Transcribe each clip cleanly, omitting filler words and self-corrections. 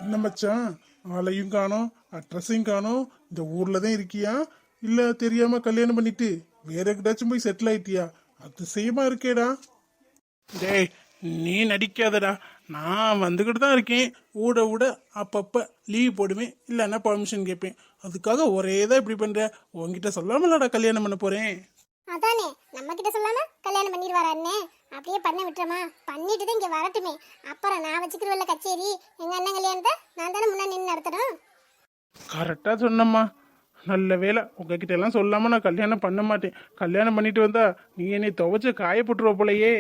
என்ன மச்சான், ஆளையும் காணோம், அட்ரஸையும் காணோம். இந்த ஊர்ல தான் இருக்கியா, இல்ல தெரியாம கல்யாணம் பண்ணிட்டு வேற எங்கிட்டாச்சும் போய் செட்டில் ஆயிட்டியா? அதிசயமா இருக்கேடா. டேய், நீ நடிக்காதடா. நான் வந்துக்கிட்டு தான் இருக்கேன். ஊட ஊட அப்பப்ப லீவ் போடுவேன், இல்லைன்னா பர்மிஷன் கேட்பேன். அதுக்காக ஒரே தான் இப்படி பண்ற. உன்கிட்ட சொல்லாமலடா கல்யாணம் பண்ண போறேன். அதானே, நம்ம கிட்ட சொல்லாம கல்யாணம் பண்ணிடுவாரா அண்ணே? அப்படியே பண்ண விட்டுறமா? பண்ணிட்டு தான் இங்க வரட்டுமே. அப்புறம் நான் வச்சுக்கிறவல்ல கச்சேரி. எங்க அண்ணன் கல்யாணத்தை நான் தானே முன்னாடி நின்று நடத்தணும். கரெக்டா சொன்னம்மா. நல்ல வேலை, உங்ககிட்ட எல்லாம் சொல்லாம நான் கல்யாணம் பண்ண மாட்டேன். கல்யாணம் பண்ணிட்டு வந்தா நீ என்னை துவைச்சு காயப்பட்டுருவ போலயே.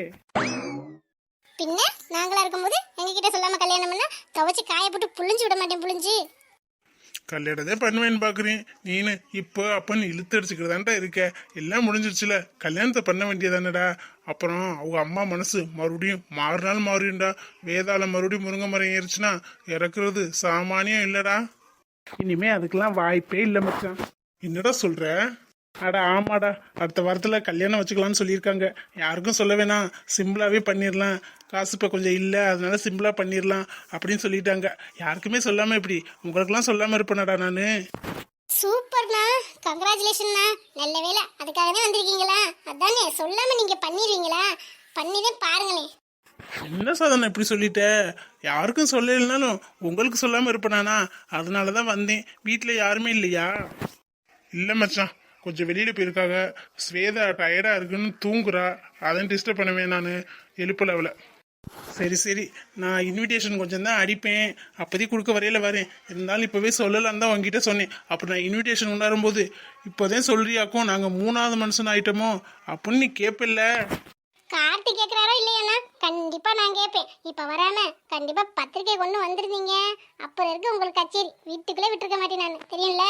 பின்ன நாங்களா இருக்கும்போது எங்க கிட்ட சொல்லாம கல்யாணம் பண்ணா துவைச்சு காயப்பட்டு புளிஞ்சு விட மாட்டேன். புளிஞ்சு கல்யாணத்தே பண்ணுவேன்னு பாக்குறேன். நீனு இப்போ அப்பன்னு இழுத்து அடிச்சுக்கிறதான்டா இருக்க. எல்லாம் முடிஞ்சிருச்சுல, கல்யாணத்தை பண்ண வேண்டியதானடா. அப்புறம் அவங்க அம்மா மனசு மறுபடியும் மாறினாலும் மாறிடும்டா. வேதாளம் மறுபடியும் முருங்கை மரம் ஏறிச்சுன்னா இறக்குறது சாமானியம் இல்லடா. இனிமே அதுக்கெல்லாம் வாய்ப்பே இல்லை மச்சான். என்னடா சொல்ற? அட ஆமாடா, அடுத்த வாரத்தில் கல்யாணம் வச்சுக்கலாம்னு சொல்லியிருக்காங்க. யாருக்கும் சொல்ல வேணாம், சிம்பிளாகவே பண்ணிடலாம். காசு இப்போ கொஞ்சம் இல்லை, அதனால சிம்பிளாக பண்ணிடலாம் அப்படின்னு சொல்லிட்டாங்க. யாருக்குமே சொல்லாமல் எப்படி? உங்களுக்கெல்லாம் சொல்லாமல் இருப்பேனடா நான். சூப்பர்ண்ணா, கங்க்ராச்சுலேஷன்ண்ணா. நல்ல வேலை, அதுக்காகவே வந்திருக்கீங்களா? அதானே, சொல்லாம நீங்க பண்ணிடுவீங்களா? பண்ணிதான் பாருங்களேன். என்ன சாதனை இப்படி சொல்லிட்ட? யாருக்கும் சொல்லலைனாலும் உங்களுக்கு சொல்லாமல் இருப்பேனானா? அதனால தான் வந்தேன். வீட்டில் யாருமே இல்லையா? இல்லை மச்சான், கொஞ்சம் வெளியில் போயிருக்காங்க. ஸ்வேதா டயர்டாக இருக்குன்னு தூங்குறா. அதான் டிஸ்டர்ப் பண்ணுவேன் நான். எழுப்பல அவளை. சரி சரி, நான் இன்விடேஷன் கொஞ்சம் தான் அடிப்பேன். அப்போதைக்கு கொடுக்க வரையில வரேன். இருந்தாலும் இப்போவே சொல்லலான்னு தான் உங்ககிட்ட சொன்னேன். அப்புறம் நான் இன்விடேஷன் கொண்டாடும் போது இப்போதான் சொல்றியாக்கும் நாங்கள் மூணாவது மனுஷன் ஆயிட்டோமோ அப்படின்னு நீ கேட்பில்ல. கார்த்தி கேட்குறாரோ இல்லையாண்ணா? கண்டிப்பா நான் கேட்பேன். இப்போ வராம கண்டிப்பா பத்திரிக்கை கொண்டு வந்திருந்தீங்க. அப்புறம் இருக்கு உங்களுக்கு கச்சேரி. வீட்டுக்குள்ளே விட்டுருக்க மாட்டேன் நான், தெரியும்ல.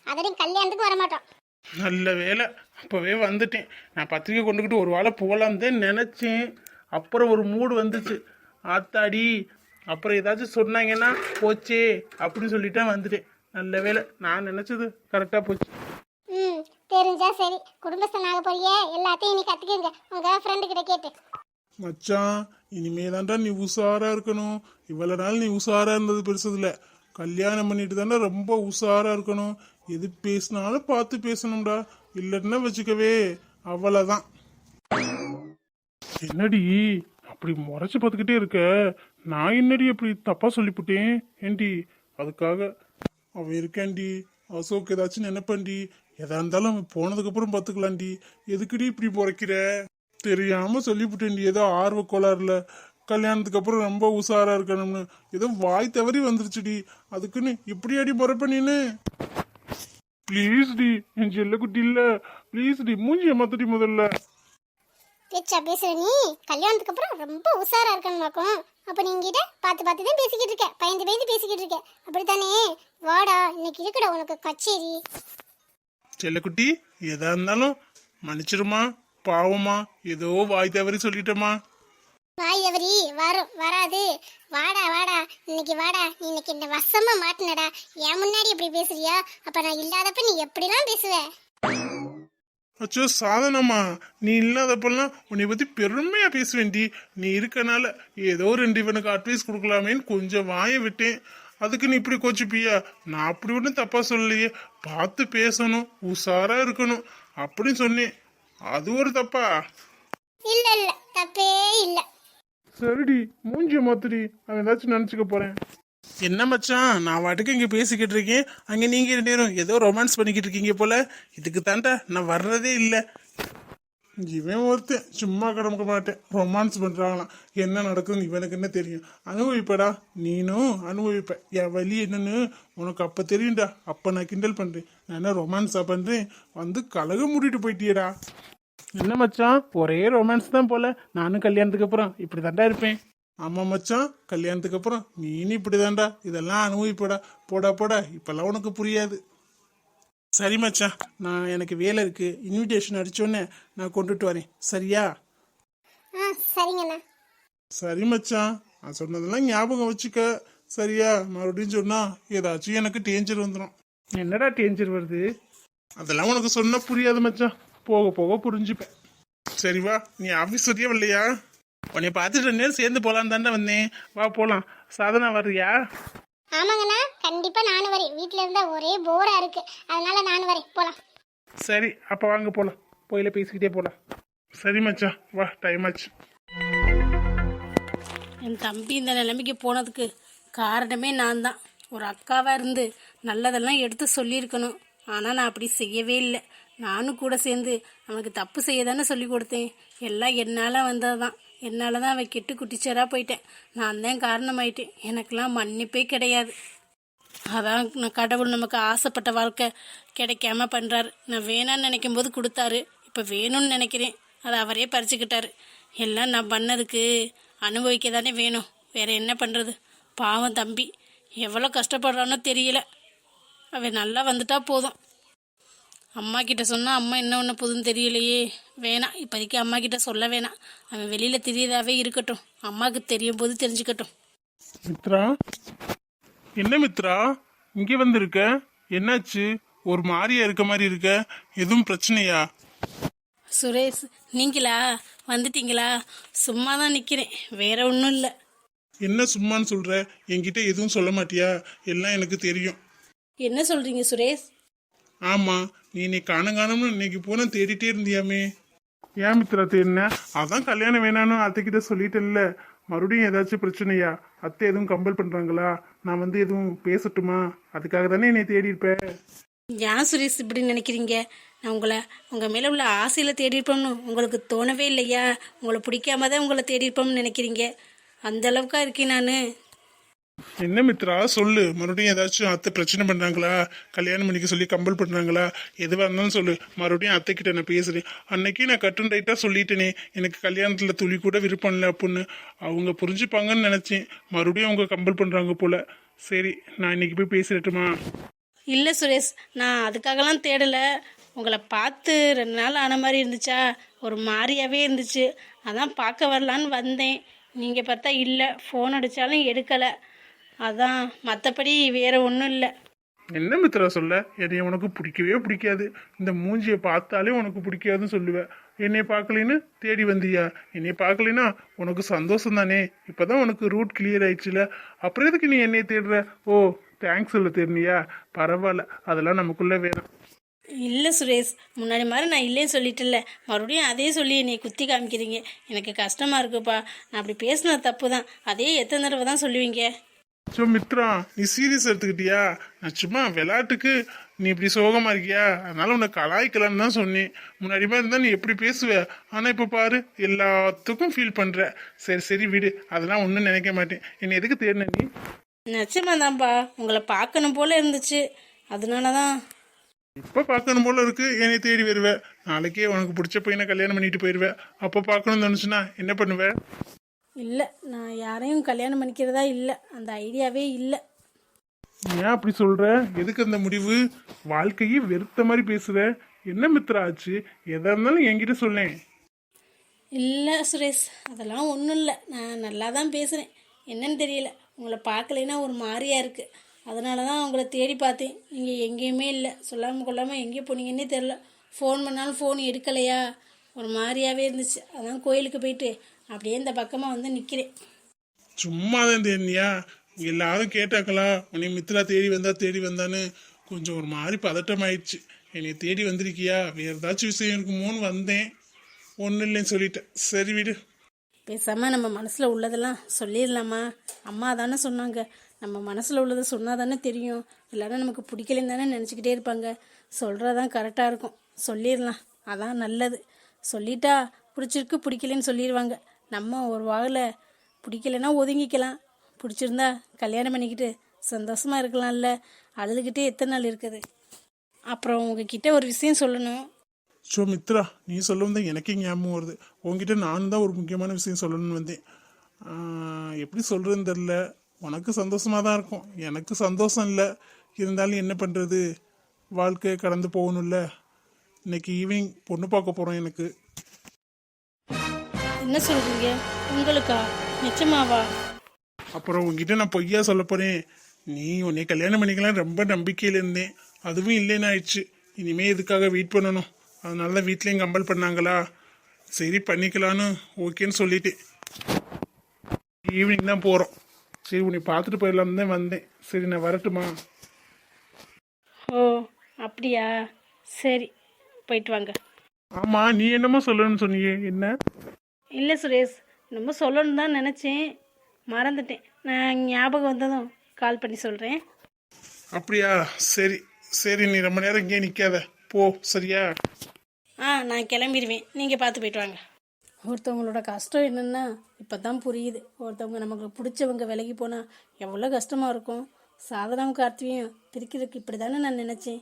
அதனையும் கல்யாணத்துக்கு வரமாட்டோம். நல்ல வேலை, அப்போவே வந்துட்டேன். நான் பத்திரிக்கை கொண்டுக்கிட்டு ஒரு வாழை போகலாம் தான் நினச்சேன். அப்புறம் ஒரு மூடு வந்துச்சு. ஆத்தாடி, அப்புறம் ஏதாச்சும் சொன்னாங்கன்னா போச்சே அப்படின்னு சொல்லிட்டு வந்துட்டேன். நல்ல வேலை, நான் நினச்சது கரெக்டாக போச்சு. ம், தெரிஞ்சா சரி. குடும்பஸ்தனாக போறியே, எல்லாத்தையும் நீ கத்துக்கங்க உங்க ஃப்ரெண்டு கிட்ட கேட்டு. மச்சான், இனிமேதான்டா நீ உஷாரா இருக்கணும். இவ்வளவு நாள் நீ உஷாரா இருந்தது பெருசு இல்ல. கல்யாணம் பண்ணிட்டு தானே ரொம்ப உஷாரா இருக்கணும். எது பேசினாலும் பார்த்து பேசணும்டா. இல்லைன்னா வச்சுக்கவே அவ்வளவுதான். என்னடி அப்படி முறைச்சு பார்த்துக்கிட்டே இருக்க? நான் என்னடி அப்படி தப்பா சொல்லிவிட்டேன் ஏண்டி? அதுக்காக அவன் இருக்காண்டி. அசோக் ஏதாச்சும் நினைப்பாண்டி. எதா இருந்தாலும் அவன் போனதுக்கு அப்புறம் பார்த்துக்கலாண்டி. எதுக்குடி இப்படி முறைக்கிற? தெரியாம சொல்லிவிட்டேன்டி. ஏதோ ஆர்வ கோளாறுல கல்யாணத்துக்கு அப்புறம் ரொம்ப உஷாரா இருக்கணும்னு ஏதோ வாய் தவறி வந்துருச்சுடி. அதுக்குன்னு இப்படி அடி முறைப்ப நீனு? ப்ளீஸ் டி, என் செல்ல குட்டி இல்ல. ப்ளீஸ் டி, மூஞ்சிய மாத்தடி முதல்ல. பேச்சா பேசுற நீ? கல்யாணத்துக்கு அப்புறம் ரொம்ப உஷாரா இருக்கணுமாக்கும். அப்ப நீ கிட்ட பார்த்து பார்த்து தான் பேசிக்கிட்டு இருக்க. பயந்து பயந்து பேசிக்கிட்டு இருக்க, அப்படித்தானே? வாடா, இன்னைக்கு இருக்குடா உனக்கு கச்சேரி. செல்லக்குட்டி, எதா இருந்தாலும் மன்னிச்சிருமா. பாவமா, ஏதோ வாய் தவறி சொல்லிட்டோமா. வாய் எவரி வரும் வராது. வாடா வாடா, இன்னைக்கு வாடா. நீ இன்னைக்கு இந்த வசமா மாட்டினடா. என் முன்னாடி இப்படி பேசுறியா? அப்ப நான் இல்லாதப்ப நீ எப்படிலாம் பேசுவ? அச்சோ சாதனமா, நீ இல்லாதப்பெல்லாம் உன்னை பத்தி பெருமையா பேசுவேன்டி. நீ இருக்கனால ஏதோ ரெண்டு இவனுக்கு அட்வைஸ் கொடுக்கலாமேன்னு கொஞ்சம் வாய விட்டேன். அதுக்கு நீ இப்படி கோச்சுப்பியா? நான் அப்படி ஒன்றும் தப்பா சொல்லலையே. பார்த்து பேசணும், உஷாரா இருக்கணும் அப்படின்னு சொன்னேன். அது ஒரு தப்பா? இல்ல இல்ல, தப்பே இல்ல. சரிடி, மூஞ்சிய மாத்துடி. அவன் ஏதாச்சும் நினைச்சுக்க போறேன். என்ன மச்சான், நான் வாட்டுக்கு இங்க பேசிக்கிட்டு இருக்கேன். அங்க நீங்க நேரம் ஏதோ ரொமான்ஸ் பண்ணிக்கிட்டு இருக்கீங்க போல. இதுக்கு தாண்டா நான் வர்றதே இல்லை. இவன் ஒருத்தன் சும்மா கிடக்க மாட்டேன். ரொமான்ஸ் பண்றாங்களாம். என்ன நடக்குதுன்னு இவனுக்கு என்ன தெரியும்? அனுபவிப்படா, நீனும் அனுபவிப்ப. என் வலி என்னன்னு உனக்கு அப்ப தெரியும்டா. அப்ப நான் கிண்டல் பண்றேன். நான் என்ன ரொமான்ஸா பண்றேன்? வந்து கலக மூடிட்டு போயிட்டியடா. என்ன மச்சான், ஒரே ரொமான்ஸ் தான் போல. நானும் கல்யாணத்துக்கு அப்புறம் இப்படி தாண்டா இருப்பேன். ஆமா மச்சான், கல்யாணத்துக்கு அப்புறம் நீனும் இப்படி தாண்டா. இதெல்லாம் அனுபவிப்படா. போடா போடா, இப்பெல்லாம் உனக்கு புரியாது. சரி மச்சான், நான் எனக்கு வேலை இருக்கு. இன்விடேஷன் அடிச்சோன்னே நான் கொண்டுட்டு வரேன், சரியா? சரிங்கண்ணா. சரி மச்சான், நான் சொன்னதெல்லாம் ஞாபகம் வச்சுக்க, சரியா? மறுபடியும் சொன்னா ஏதாச்சும் எனக்கு டேஞ்சர் வந்துடும். என்னடா டேஞ்சர் வருது? அதெல்லாம் உனக்கு சொன்னா புரியாது மச்சான். போக போக புரிஞ்சுப்பேன். சரி வா, நீ ஆஃபீஸ் சரியா வரலையா? உன்னை பார்த்துட்டு நேரம் சேர்ந்து போலான்னு தாண்டா வந்தேன். வா போலாம். சாதனா வர்றியா? ஆமாங்கண்ணா கண்டிப்பா நானும் வரேன். வீட்ல இருந்தா ஒரே போரா இருக்கு, அதனால நானும் வரேன். போலாம். சரி அப்போ வாங்க போகலாம், போயில பேசிக்கிட்டே போகலாம். சரி மச்சான் வா, டைம் ஆச்சு. என் தம்பி இந்த நிலைமைக்கு போனதுக்கு காரணமே நான் தான். ஒரு அக்காவாக இருந்து நல்லதெல்லாம் எடுத்து சொல்லியிருக்கணும். ஆனால் நான் அப்படி செய்யவே இல்லை. நானும் கூட சேர்ந்து அவனுக்கு தப்பு செய்ய தானே சொல்லி கொடுத்தேன். எல்லாம் என்னால் வந்தது தான். என்னால் தான் அவன் கெட்டு குட்டிச்சராக போயிட்டேன். நான் தான் காரணமாயிட்டேன். எனக்கெல்லாம் மன்னிப்பே கிடையாது. அதான் நான் கடவுள் நமக்கு ஆசைப்பட்ட வாழ்க்கை கிடைக்காம பண்ணுறாரு. நான் வேணான்னு நினைக்கும் போது கொடுத்தாரு, இப்போ வேணும்னு நினைக்கிறேன், அதை அவரே பறிச்சுக்கிட்டாரு. எல்லாம் நான் பண்ணதுக்கு அனுபவிக்க தானே வேணும், வேற என்ன பண்ணுறது. பாவம் தம்பி எவ்வளோ கஷ்டப்படுறானோ தெரியல. அவன் நல்லா வந்துட்டா போதும். அம்மா கிட்ட சொன்னால் அம்மா என்ன ஒன்று புதுன்னு தெரியலையே. வேணாம், இப்போதைக்கு அம்மா கிட்ட சொல்ல வேணாம். அவன் வெளியில் தெரியதாவே இருக்கட்டும், அம்மாவுக்கு தெரியும் போது தெரிஞ்சுக்கட்டும். மித்ரா, என்ன மித்ரா இங்கே வந்திருக்க? என்னாச்சு? ஒரு மாதிரியா இருக்க மாதிரி இருக்க, எதுவும் பிரச்சனையா? சுரேஷ், நீங்களா வந்துட்டீங்களா? சும்மா தான் நிற்கிறேன், வேற ஒன்றும் இல்லை. என்ன சும்மான்னு சொல்ற? என்கிட்ட எதுவும் சொல்ல மாட்டியா? எல்லாம் எனக்கு தெரியும். என்ன சொல்கிறீங்க சுரேஷ்? ஆமா, நீ காணங்கானம்னு இன்னைக்கு போன தேடிட்டே இருந்தியாமே. ஏன் மித்ரா தேடின? அதான் கல்யாணம் வேணான்னு அத்தைக்கிட்ட சொல்லிட்டேன்ல. மறுபடியும் ஏதாச்சும் பிரச்சனையா? அத்தை எதுவும் கம்பல் பண்றாங்களா? நான் வந்து எதுவும் பேசட்டுமா? அதுக்காக தானே என்னை தேடி இருப்பேன். ஏன் சுரேஷ் இப்படி நினைக்கிறீங்க? நான் உங்கள் மேலே உள்ள ஆசையில் தேடிருப்போம்னு உங்களுக்கு தோணவே இல்லையா? உங்களை பிடிக்காம தான் உங்களை தேடிருப்போம்னு நினைக்கிறீங்க. அந்த அளவுக்கா இருக்கேன் நான். என்ன மித்ரா சொல்லு, மறுபடியும் ஏதாச்சும் அத்தை பிரச்சனை பண்றாங்களா? கல்யாணம் பண்ணிக்க சொல்லி கம்பல் பண்றாங்களா? எதுவாக இருந்தாலும் சொல்லு, மறுபடியும் அத்தை கிட்ட நான் பேசுறேன். அன்னைக்கு நான் கட்டன் ரைட்டா சொல்லிட்டேனே எனக்கு கல்யாணத்துல துளி கூட விருப்பம் இல்லை அப்படின்னு. அவங்க புரிஞ்சுப்பாங்கன்னு நினைச்சேன், மறுபடியும் அவங்க கம்பல் பண்றாங்க போல. சரி, நான் இன்னைக்கு போய் பேசிடட்டுமா? இல்லை சுரேஷ், நான் அதுக்காகலாம் தேடலை. உங்களை பார்த்து 2 நாள் ஆன மாதிரி இருந்துச்சா, ஒரு மாதிரியாவே இருந்துச்சு. அதான் பார்க்க வரலான்னு வந்தேன். நீங்கள் பார்த்தா இல்லை, ஃபோன் அடித்தாலும் எடுக்கலை. அதான், மற்றபடி வேற ஒன்றும் இல்லை. என்ன மித்ரா சொல்ல? என்னை உனக்கு பிடிக்கவே பிடிக்காது, இந்த மூஞ்சியை பார்த்தாலே உனக்கு பிடிக்காதுன்னு சொல்லுவேன். என்னை பார்க்கலின்னு தேடி வந்தியா? என்னை பார்க்கலின்னா உனக்கு சந்தோஷம் தானே? இப்போதான் உனக்கு ரூட் கிளியர் ஆயிடுச்சுல, அப்புறம் எதுக்கு நீ என்னை தேடுற? ஓ, தேங்க்ஸ் சொல்ல தேடினியா? பரவாயில்ல, அதெல்லாம் நமக்குள்ள வேணும். இல்லை சுரேஷ், முன்னாடி மாதிரி நான் இல்லைன்னு சொல்லிட்டேன்ல, மறுபடியும் அதே சொல்லி என்னை குத்தி காமிக்கிறீங்க. எனக்கு கஷ்டமாக இருக்குப்பா. நான் அப்படி பேசினது தப்பு தான். அதே எத்தனை தடவை தான் சொல்லுவீங்க? ஸோ மித்ரா, நீ சீரியஸ் எடுத்துக்கிட்டியா? நான் சும்மா விளையாட்டுக்கு நீ இப்படி சோகமா இருக்கியா, அதனால உன்னை கலாய்க்கலான்னு தான் சொன்னேன். முன்னாடி மாதிரி இருந்தா நீ எப்படி பேசுவ, ஆனா இப்ப பாரு எல்லாத்துக்கும் ஃபீல் பண்ற. சரி சரி விடு, அதெல்லாம் ஒன்றும் நினைக்க மாட்டேன். என்னை எதுக்கு தேடின நீ? நிச்சயமாதான்ப்பா, உங்களை பார்க்கணும் போல இருந்துச்சு, அதனால தான். இப்ப பார்க்கணும் போல இருக்கு, என்னை தேடி வருவ. நாளைக்கே உனக்கு பிடிச்ச பையனை கல்யாணம் பண்ணிட்டு போயிருவ. அப்போ பார்க்கணும்னு தோணுச்சுன்னா என்ன பண்ணுவ? இல்லை, நான் யாரையும் கல்யாணம் பண்ணிக்கிறதா இல்லை, அந்த ஐடியாவே இல்லை. ஏன் அப்படி சொல்ற? எதுக்கு அந்த முடிவு? வாழ்க்கையே வெறுத்த மாதிரி பேசுற. என்ன மித்ரா ஆச்சு? எதா இருந்தாலும் என்கிட்ட சொல்லேன். இல்லை சுரேஷ், அதெல்லாம் ஒன்றும் இல்லை. நான் நல்லா தான் பேசுகிறேன். என்னன்னு தெரியல, உங்களை பார்க்கலைன்னா ஒரு மாதிரியா இருக்குது. அதனால தான் உங்களை தேடி பார்த்தேன். நீங்கள் எங்கேயுமே இல்லை, சொல்லாமல் கொள்ளாமல் எங்கே போனீங்கன்னே தெரில. ஃபோன் பண்ணாலும் ஃபோன் எடுக்கலையா, ஒரு மாதிரியாவே இருந்துச்சு. அதான் கோயிலுக்கு போயிட்டு அப்படியே இந்த பக்கமாக வந்து நிற்கிறேன். சும்மா தான் தேடினியா? எல்லாரும் கேட்டாங்களா உன்னை மித்ரா தேடி வந்தான்னு? கொஞ்சம் ஒரு மாதிரி பதட்டம் ஆயிடுச்சு. என்னை தேடி வந்திருக்கியா, வேற ஏதாச்சும் விஷயம் இருக்குமோன்னு வந்தேன். ஒன்றும் இல்லைன்னு சொல்லிட்டேன். சரி விடு. பேசாமல் நம்ம மனசில் உள்ளதெல்லாம் சொல்லிடலாமா? அம்மா தானே சொன்னாங்க, நம்ம மனசில் உள்ளதை சொன்னால் தானே தெரியும். எல்லாரும் நமக்கு பிடிக்கலன்னு தானே நினச்சிக்கிட்டே இருப்பாங்க. சொல்கிறதான் கரெக்டாக இருக்கும். சொல்லிடலாம், அதான் நல்லது. சொல்லிட்டா பிடிச்சிருக்கு பிடிக்கலன்னு சொல்லிடுவாங்க. நம்ம ஒரு வாயில் பிடிக்கலைன்னா ஒதுங்கிக்கலாம், பிடிச்சிருந்தா கல்யாணம் பண்ணிக்கிட்டு சந்தோஷமாக இருக்கலாம்ல. அழுதுகிட்டே எத்தனை நாள் இருக்குது? அப்புறம் உங்ககிட்ட ஒரு விஷயம் சொல்லணும். ஸோ மித்ரா, நீ சொல்லவும் தான் எனக்கே ஞாபகம் வருது. உங்ககிட்ட நான் தான் ஒரு முக்கியமான விஷயம் சொல்லணும்னு வந்தேன். எப்படி சொல்கிறதுன்னு தெரில. உனக்கு சந்தோஷமாக தான் இருக்கும், எனக்கு சந்தோஷம் இல்லை. இருந்தாலும் என்ன பண்ணுறது, வாழ்க்கையை கடந்து போகணும்ல. இன்னைக்கு ஈவினிங் பொண்ணு பார்க்க போகிறோம் எனக்கு. என்ன சொல்கிறீங்க? உங்களுக்கா? நிச்சயமாவா? அப்புறம் உங்ககிட்ட நான் பொய்யா சொல்ல போறேன். நீ உன்னை கல்யாணம் பண்ணிக்கலாம் ரொம்ப நம்பிக்கையில் இருந்தேன், அதுவும் இல்லைன்னு ஆயிடுச்சு. இனிமே இதுக்காக வெயிட் பண்ணணும். அதனால தான் வீட்லேயும் கம்பல் பண்ணாங்களா, சரி பண்ணிக்கலான்னு ஓகேன்னு சொல்லிட்டேன். ஈவினிங் தான் போகிறோம். சரி உன்னை பார்த்துட்டு போயிடலாம்னு தான் வந்தேன். சரி நான் வரட்டுமா? ஓ அப்படியா, சரி போயிட்டு வாங்க. ஆமா, நீ என்னமோ சொல்லணும்னு சொன்னியே, என்ன? இல்லை சுரேஷ், நம்ம சொல்லணும்னு தான் நினச்சேன், மறந்துட்டேன். நான் ஞாபகம் வந்ததும் கால் பண்ணி சொல்கிறேன். அப்படியா? சரி சரி, நீ ரொம்ப நேரம் இங்கே நிற்காத, போ. சரியா? நான் கிளம்பிடுவேன், நீங்கள் பார்த்து போயிட்டு வாங்க. ஒருத்தவங்களோட கஷ்டம் என்னென்னா இப்போ தான் புரியுது. ஒருத்தவங்க நமக்கு பிடிச்சவங்க விலகி போனால் எவ்வளோ கஷ்டமாக இருக்கும். சாதனம் கார்த்தியும் பிரிக்கிறதுக்கு இப்படி தானே நான் நினச்சேன்.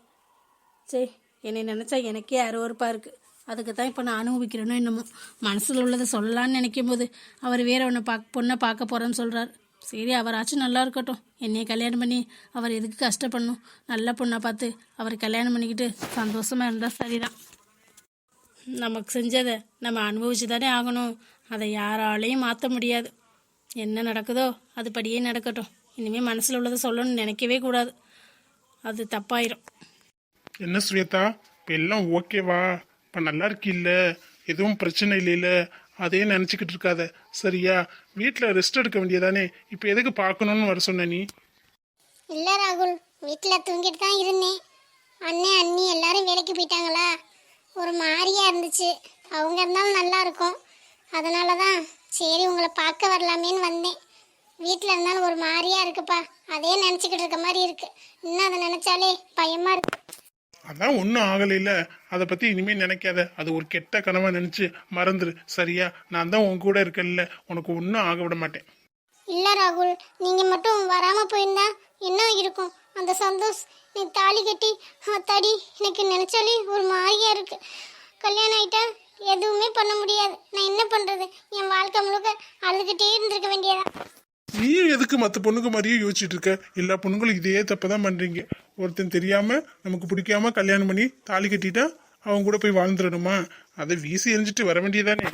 சரி, என்னை நினச்சா எனக்கே அருவருப்பாக இருக்குது. அதுக்கு தான் இப்போ நான் அனுபவிக்கிறேனோ என்னமோ. மனசில் உள்ளதை சொல்லலான்னு நினைக்கும் போது அவர் வேற ஒன்று பொண்ணை பார்க்க போகிறேன்னு சொல்கிறார். சரி, அவராச்சும் நல்லா இருக்கட்டும். என்னையை கல்யாணம் பண்ணி அவர் எதுக்கு கஷ்டப்படணும்? நல்ல பொண்ணை பார்த்து அவர் கல்யாணம் பண்ணிக்கிட்டு சந்தோஷமாக இருந்தால் சரிதான். நமக்கு செஞ்சதை நம்ம அனுபவிச்சு தானே ஆகணும். அதை யாராலையும் மாற்ற முடியாது. என்ன நடக்குதோ அது படியே நடக்கட்டும். இனிமேல் மனசில் உள்ளதை சொல்லணும்னு நினைக்கவே கூடாது, அது தப்பாயிரும். என்ன ஸ்வேதா, இப்போ எல்லாம் ஓகேவா? இப்போ நல்லா இருக்கில்ல? எதுவும் பிரச்சனை இல்லைல்ல? அதே நினச்சிக்கிட்டு இருக்காத, சரியா? வீட்டில் ரெஸ்ட் எடுக்க வேண்டியதானே? இப்போ எதுக்கு பார்க்கணுன்னு வர சொன்ன நீ? இல்லை ராகுல், வீட்டில் தூங்கிட்டு தான் இருந்தேன். அண்ணன் அண்ணி எல்லாரும் வேலைக்கு போயிட்டாங்களா, ஒரு மாதிரியா இருந்துச்சு. அவங்க இருந்தாலும் நல்லா இருக்கும். அதனால தான் சரி உங்களை பார்க்க வரலாமேன்னு வந்தேன். வீட்டில் இருந்தாலும் ஒரு மாதிரியா இருக்குப்பா, அதே நினச்சிக்கிட்டு இருக்க மாதிரி இருக்கு. இன்னும் அதை நினச்சாலே பயமாக இருக்கு. அதான் ஒன்றும் ஆகலைல்ல, அதை பற்றி இனிமேல் நினைக்காத. அது ஒரு கெட்ட கனவை நினச்சி மறந்துரு, சரியா? நான் தான் உன் கூட இருக்கல, உனக்கு ஒன்றும் ஆக விட மாட்டேன். இல்லை ராகுல், நீங்கள் மட்டும் வராமல் போயிருந்தா என்ன இருக்கும் அந்த சந்தோஷ்? நீ தாலி கட்டி அத்தாடி, எனக்கு நினச்சாலே ஒரு மாதிரியா இருக்கு. கல்யாணம் ஆயிட்டா எதுவுமே பண்ண முடியாது. நான் என்ன பண்ணுறது? என் வாழ்க்கை முழுக்க அழுதுகிட்டே இருந்திருக்க வேண்டியதான். நீயும் எதுக்கு மற்ற பொண்ணுங்க மாதிரியே யோசிச்சுட்டு இருக்க? எல்லா பொண்ணுங்களும் இதே தப்பதான் பண்றீங்க. ஒருத்தன் தெரியாம நமக்கு பிடிக்காம கல்யாணம் பண்ணி தாலி கட்டிட்டா அவங்க கூட போய் வாழ்ந்துடணுமா? அதை வீசி எரிஞ்சிட்டு வர வேண்டியதானே?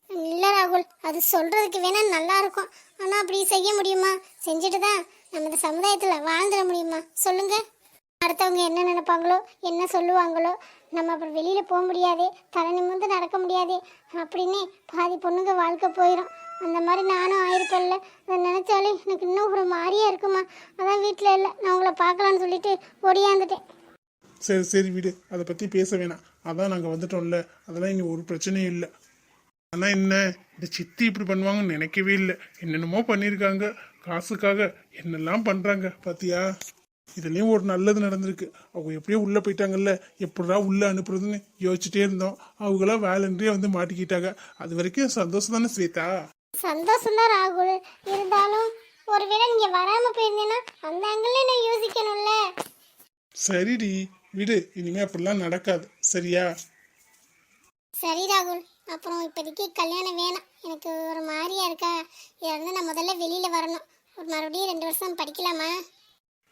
இல்லை ராகுல், அது சொல்றதுக்கு வேணா நல்லா இருக்கும். ஆனால் அப்படி செய்ய முடியுமா? செஞ்சுட்டு தான் நம்ம இந்த சமுதாயத்தில் வாழ்ந்துட முடியுமா சொல்லுங்க? அடுத்தவங்க என்ன நினைப்பாங்களோ, என்ன சொல்லுவாங்களோ, நம்ம அப்புறம் வெளியில் போக முடியாது, தலை நிமிர்ந்து நடக்க முடியாது அப்படின்னு பாதி பொண்ணுங்க வாழ்க்கை போயிடும். அந்த மாதிரி நானும் ஆயிருப்பேன்ல. அதை நினச்சாலே எனக்கு இன்னும் ஒரு மாதிரியா இருக்குமா. அதான் வீட்டில் இல்லை, நான் உங்களை பார்க்கலான்னு சொல்லிட்டு ஓடியாந்துட்டேன். சரி சரி விடு, அதை பற்றி பேச வேணாம். அதான் நாங்கள் வந்துட்டோம்ல, அதெல்லாம் இங்கே ஒரு பிரச்சனையும் இல்லை. ஆனால் என்ன, இந்த சித்தி இப்படி பண்ணுவாங்கன்னு நினைக்கவே இல்லை. என்னென்னமோ பண்ணியிருக்காங்க காசுக்காக, என்னெல்லாம் பண்ணுறாங்க பார்த்தியா? இதுலேயும் ஒரு நல்லது நடந்திருக்கு. அவங்க எப்படியோ உள்ளே போயிட்டாங்கல்ல, எப்படா உள்ளே அனுப்புறதுன்னு யோசிச்சுட்டே இருந்தோம். அவங்களாம் வேலைன்றே வந்து மாட்டிக்கிட்டாங்க. அது வரைக்கும் சந்தோஷம் தானே ஸ்வேதா? சந்தோஷம்தான் ராகுல், இருந்தாலும் ஒருவேளை நீங்கள் வராமல் போயிருந்தீங்கன்னா அந்த ஆங்கிள் நான் யோசிக்கணும்ல. சரிடி விடு, இனிமே அப்படிலாம் நடக்காது, சரியா? சரி ராகுல், அப்புறம் இப்போதைக்கு கல்யாணம் வேணாம். எனக்கு ஒரு மாதிரியா இருக்கா. இதை வந்து நான் முதல்ல வெளியில் வரணும். ஒரு மறுபடியும் 2 வருஷம் படிக்கலாமா?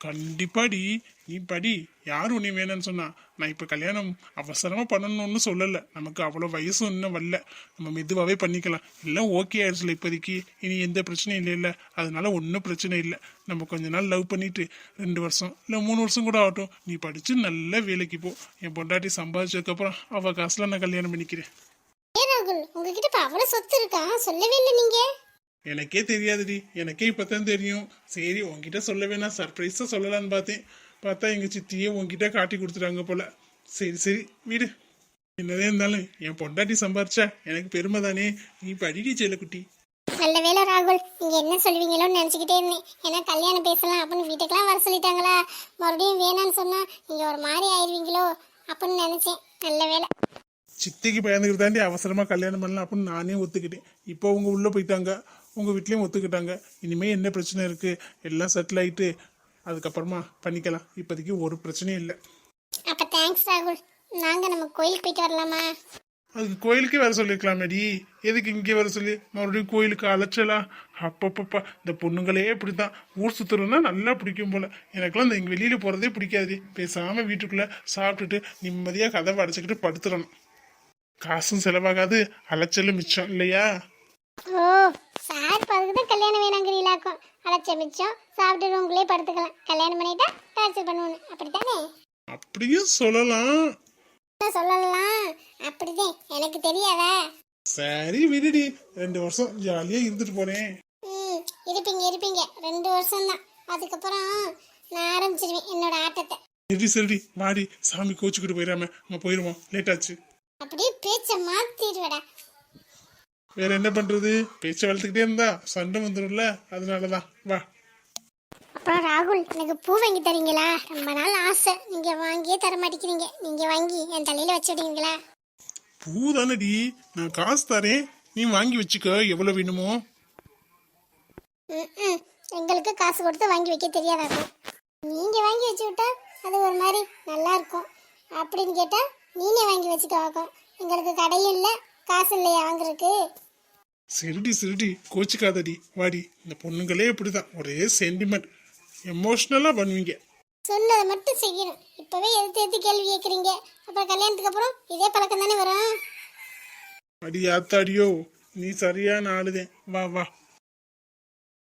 கண்டிப்பாடி, நீ படி. யார் உன்னை வேணும்னு சொன்னா? நான் இப்போ கல்யாணம் அவசரமா பண்ணணும்னு சொல்லலை. நமக்கு அவ்வளோ வயசும் இன்னும் வரல, நம்ம மெதுவாகவே பண்ணிக்கலாம். எல்லாம் ஓகே ஆயிடுச்சுல இப்போதைக்கு, இனி எந்த பிரச்சனையும் இல்லைல்ல. அதனால ஒன்றும் பிரச்சனை இல்லை. நம்ம கொஞ்ச நாள் லவ் பண்ணிட்டு 2 வருஷம் இல்லை 3 வருஷம் கூட ஆகட்டும், நீ படிச்சு நல்ல வேலைக்கு போ. என் பொண்டாட்டி சம்பாதிச்சதுக்கப்புறம் அவ காசுல நான் கல்யாணம் பண்ணிக்கிறேன். ராகுல், உங்ககிட்ட இப்போ அவ்வளோ சொத்து இருக்கா? சொல்லவே இல்லை நீங்கள். எனக்கே தெரியாதுடி, எனக்கே இப்பதான் தெரியும். சரி உன்கிட்ட சொல்ல வேணா, சர்ப்ரைஸா சொல்லலான்னு பார்த்தேன். பார்த்தா எங்க சித்தியே உன்கிட்ட காட்டி கொடுத்துட்டாங்க போல. சரி சரி வீடு. என்னதே இருந்தாலும் என் பொண்டாட்டி சம்பாரிச்சா எனக்கு பெருமை தானே. நீ படிடி செல்லக்குட்டி. நல்ல வேலை ராகுல், நீங்க என்ன சொல்லுவீங்களோன்னு நினச்சிக்கிட்டே இருந்தேன். ஏன்னா கல்யாணம் பேசலாம் அப்படின்னு வீட்டுக்கெல்லாம் வர சொல்லிட்டாங்களா, மறுபடியும் வேணான்னு சொன்னா நீங்க ஒரு மாதிரி ஆயிடுவீங்களோ அப்படின்னு நினைச்சேன். நல்ல வேலை. சித்திக்கு பயந்துக்கிட்டு தாண்டி அவசரமா கல்யாணம் பண்ணலாம் அப்படின்னு நானே ஒத்துக்கிட்டேன். இப்போ அவங்க உள்ள போயிட்டாங்க, உங்க வீட்லயும் ஒத்துக்கிட்டாங்க. இனிமே என்ன பிரச்சனை இருக்கு? எல்லாம் செட்டில் ஆயிட்டு அதுக்கப்புறமா பண்ணிக்கலாம். இப்போதைக்கு ஒரு பிரச்சனையும் இல்லை. அப்ப தேங்க்ஸ் ராகுல். நாங்க நம்ம கோயிலுக்கு போயிட்டு வரலாமா? அதுக்கு கோயிலுக்கே வர சொல்லிருக்கலாமேடி, எதுக்கு இங்கே வர சொல்லி மறுபடியும் கோயிலுக்கு அலைச்சலா? அப்பப்பப்பா, இந்த பொண்ணுங்களே இப்படித்தான். ஊர் சுத்துறதுன்னா நல்லா பிடிக்கும் போல. எனக்கெல்லாம் இந்த இங்கே வெளியில போறதே பிடிக்காது. பேசாம வீட்டுக்குள்ள சாப்பிட்டுட்டு நிம்மதியா கதவை அடைச்சிக்கிட்டு படுத்துடணும். காசும் செலவாகாது, அலைச்சலும் மிச்சம் இல்லையா? ஓ சார், அதுக்கு தான் கல்யாணம் வேணாங்கிறீங்களாக்கும். அழைச்ச மிச்சம் சாப்பிட்டு ரூம்குள்ளே படுத்துக்கலாம். கல்யாணம் பண்ணிட்டா டார்ச்சர் பண்ணுவோன்னு, அப்படித்தானே? அப்படியும் சொல்லலாம். சொல்லலாம், அப்படிதான். எனக்கு தெரியாதா? சரி விடுடி, 2 வருஷம் ஜாலியா இருந்துட்டு போறேன். இருப்பீங்க இருப்பீங்க 2 வருஷம் தான். அதுக்கப்புறம் நான் ஆரம்பிச்சிருவேன் என்னோட ஆட்டத்தை. சரி சரி வாடி, சாமி கோச்சுக்கிட்டு போயிடாம நம்ம போயிடுவோம், லேட் ஆச்சு. அப்படியே பேச்ச மாத்திடுவேடா. வேற என்ன பண்றது, பேச்சை வளர்த்துக்கிட்டே இருந்தா சண்டை வந்துடும்ல, அதனாலதான் வா. அப்புறம் ராகுல், எனக்கு பூ வாங்கி தரீங்களா? ரொம்ப நாள் ஆசை, நீங்க வாங்கியே தர மாட்டேங்கிறீங்க. நீங்க வாங்கி என் தலையில வச்சு விடுவீங்களா? பூ தானடி, நான் காசு தரேன், நீ வாங்கி வச்சுக்க, எவ்வளவு வேணுமோ. ம் எங்களுக்கு காசு கொடுத்து வாங்கி வைக்க தெரியாதாக்கும். நீங்க வாங்கி வச்சு விட்டா அது ஒரு மாதிரி நல்லா இருக்கும். அப்படின்னு கேட்டா நீனே வாங்கி வச்சுக்க ஆகும். எங்களுக்கு கடையும் இல்லை, காசு இல்லையா வாங்குறதுக்கு? சரிடி சரிடி, கோச்சுக்காதடி, வாடி. இந்த பொண்ணுங்களே இப்படிதான், ஒரே சென்டிமெண்ட், எமோஷ்னலா பண்ணுவீங்க. சொன்னதை மட்டும் செய்யணும். இப்பவே எதிர்த்து எதிர்த்து கேள்வி கேட்குறீங்க, அப்புறம் கல்யாணத்துக்கு அப்புறம் இதே பழக்கம் தானே வரும். அடி ஆத்தாடியோ, நீ சரியான ஆளுதேன், வா வா.